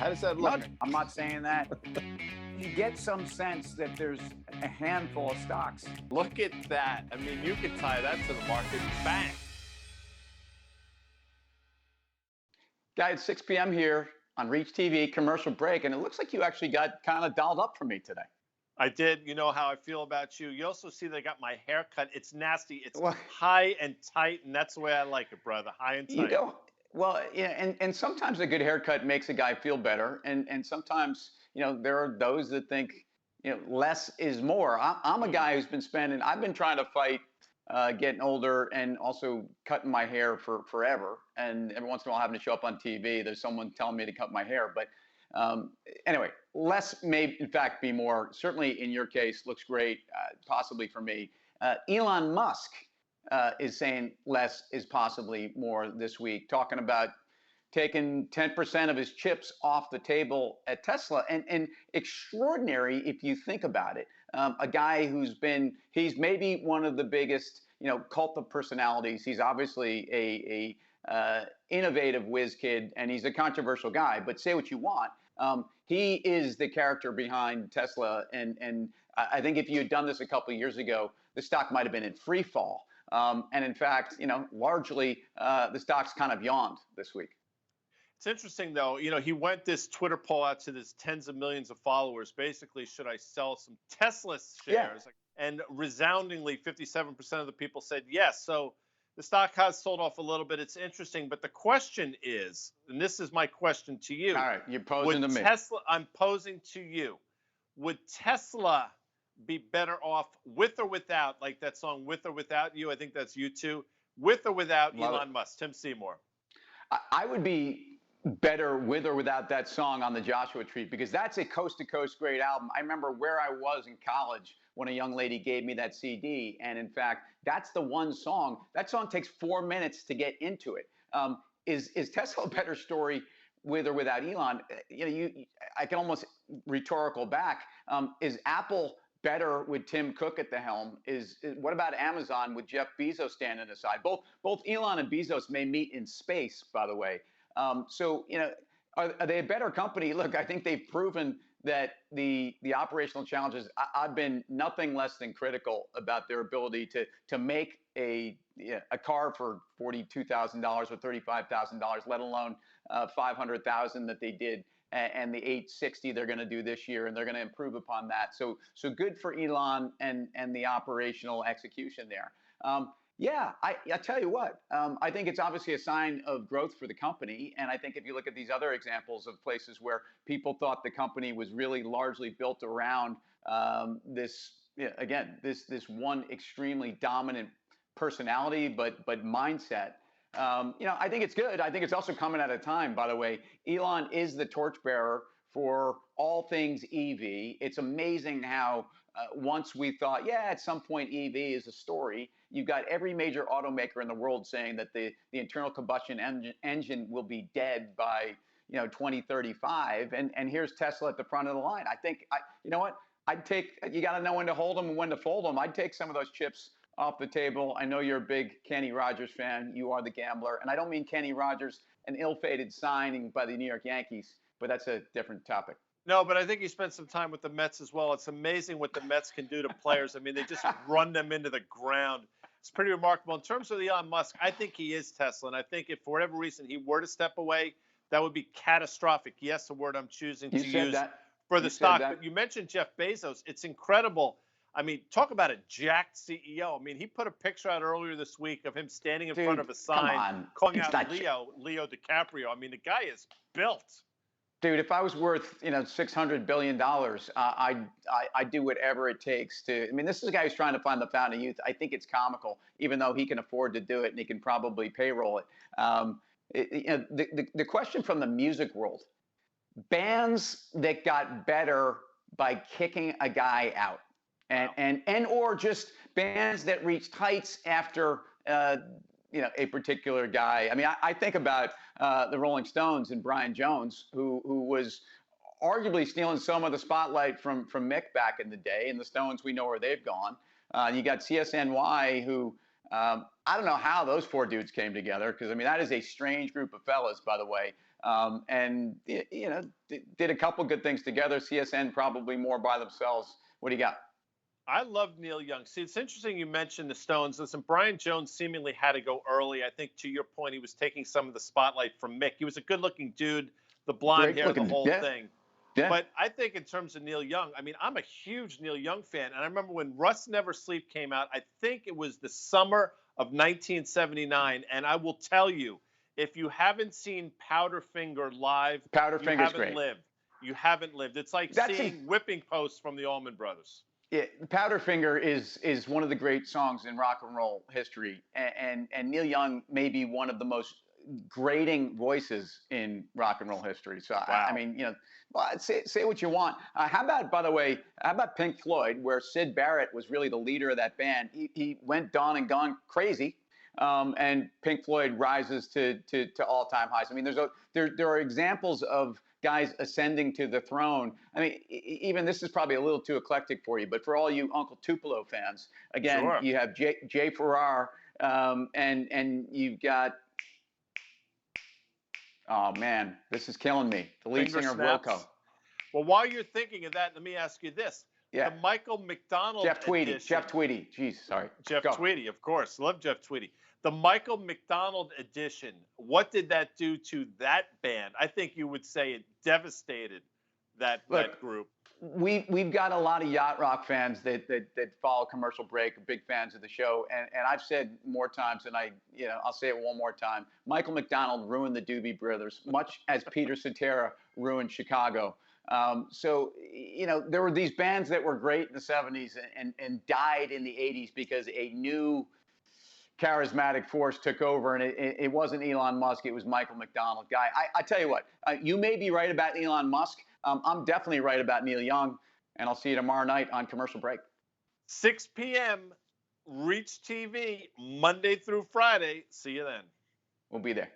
How does that look? No, I'm not saying that. You get some sense that there's a handful of stocks. Look at that. I mean, you could tie that to the market. Bang. Guys, 6 p.m. here on Reach TV, commercial break, and it looks like you actually got kind of dialed up for me today. I did. You know how I feel about you. You also see that I got my hair cut. It's nasty. It's Well, high and tight, and that's the way I like it, brother. High and you tight. know, well, yeah, and sometimes a good haircut makes a guy feel better, and sometimes there are those that think less is more. I'm a guy who's been I've been trying to fight getting older and also cutting my hair for forever, and every once in a while having to show up on TV. There's someone telling me to cut my hair, but anyway, less may in fact be more. Certainly in your case, looks great. Possibly for me, Elon Musk is saying less is possibly more this week, talking about taking 10% of his chips off the table at Tesla. And extraordinary if you think about it. A guy he's maybe one of the biggest, cult of personalities. He's obviously a innovative whiz kid, and he's a controversial guy, but say what you want. He is the character behind Tesla. And I think if you had done this a couple of years ago, the stock might have been in free fall. And in fact, largely the stock's kind of yawned this week. It's interesting, though. He went this Twitter poll out to his tens of millions of followers. Basically, should I sell some Tesla shares? Yeah. And resoundingly, 57% of the people said yes. So the stock has sold off a little bit. It's interesting. But the question is, and this is my question to you. All right, you're posing to me. I'm posing to you. Would Tesla be better off with or without, like that song, With or Without You? I think that's U2. With or without Elon Musk? Tim Seymour. I would be better with or without that song on the Joshua Tree, because that's a coast-to-coast great album. I remember where I was in college when a young lady gave me that CD, and in fact, that's the one song. That song takes 4 minutes to get into it. Is Tesla a better story with or without Elon? I can almost rhetorical back. Is Apple better with Tim Cook at the helm? What about Amazon with Jeff Bezos standing aside? Both Elon and Bezos may meet in space, by the way. So are they a better company? Look, I think they've proven that the operational challenges. I've been nothing less than critical about their ability to make a car for $42,000 or $35,000, let alone $500,000 that they did, and the 860 they're going to do this year, and they're going to improve upon that. So good for Elon and the operational execution there. Yeah, I tell you what, I think it's obviously a sign of growth for the company. And I think if you look at these other examples of places where people thought the company was really largely built around this one extremely dominant personality, but mindset, I think it's good. I think it's also coming at a time, by the way. Elon is the torchbearer for all things EV. It's amazing how once we thought, at some point EV is a story, you've got every major automaker in the world saying that the internal combustion engine will be dead by 2035, and here's Tesla at the front of the line. I think you got to know when to hold them and when to fold them. I'd take some of those chips off the table. I know you're a big Kenny Rogers fan. You are the gambler, and I don't mean Kenny Rogers, an ill-fated signing by the New York Yankees, but that's a different topic. No, but I think he spent some time with the Mets as well. It's amazing what the Mets can do to players. I mean, they just run them into the ground. It's pretty remarkable. In terms of Elon Musk, I think he is Tesla. And I think if for whatever reason he were to step away, that would be catastrophic. Yes, the word I'm choosing to use for the stock. But you mentioned Jeff Bezos. It's incredible. I mean, talk about a jacked CEO. I mean, he put a picture out earlier this week of him standing in front of a sign calling out Leo DiCaprio. I mean, the guy is built. Dude, if I was worth, $600 billion, I'd do whatever it takes to. I mean, this is a guy who's trying to find the fountain of youth. I think it's comical, even though he can afford to do it and he can probably payroll it. The question from the music world: bands that got better by kicking a guy out, and or just bands that reached heights after a particular guy. I mean, I think about the Rolling Stones and Brian Jones, who was arguably stealing some of the spotlight from Mick back in the day. And the Stones, we know where they've gone. You got CSNY, who I don't know how those four dudes came together, because I mean that is a strange group of fellas, by the way. and did a couple good things together. CSN probably more by themselves. What do you got? I love Neil Young. See, it's interesting you mentioned the Stones. Listen, Brian Jones seemingly had to go early. I think, to your point, he was taking some of the spotlight from Mick. He was a good-looking dude, the blonde hair, the whole thing. Yeah. But I think in terms of Neil Young, I mean, I'm a huge Neil Young fan. And I remember when Rust Never Sleep came out, I think it was the summer of 1979. And I will tell you, if you haven't seen Powderfinger live, you haven't lived. You haven't lived. It's like seeing Whipping Post from the Allman Brothers. Yeah, Powderfinger is one of the great songs in rock and roll history, and Neil Young may be one of the most grating voices in rock and roll history. So wow. I mean, well, say what you want. How about, by the way, how about Pink Floyd, where Syd Barrett was really the leader of that band? He went Dawn and Gone crazy. And Pink Floyd rises to all-time highs. I mean, there are examples of guys ascending to the throne. I mean, even this is probably a little too eclectic for you, but for all you Uncle Tupelo fans, again, sure. You have Jay Farrar, and you've got, oh man, this is killing me, the lead singer of Wilco. Well, while you're thinking of that, let me ask you this. Yeah. The Michael McDonald Jeff Tweedy. edition. Jeff Tweedy. Jeez, sorry. Jeff Tweedy, of course. Love Jeff Tweedy. The Michael McDonald edition, what did that do to that band? I think you would say it devastated that group. We've got a lot of yacht rock fans that follow Commercial Break, big fans of the show, and I've said more times, and I'll say it one more time. Michael McDonald ruined the Doobie Brothers, much as Peter Cetera ruined Chicago. So there were these bands that were great in the 70s and died in the 80s because a new charismatic force took over, and it wasn't Elon Musk, it was Michael McDonald. Guy, I tell you what, you may be right about Elon Musk. I'm definitely right about Neil Young, and I'll see you tomorrow night on Commercial Break. 6 p.m., Reach TV, Monday through Friday. See you then. We'll be there.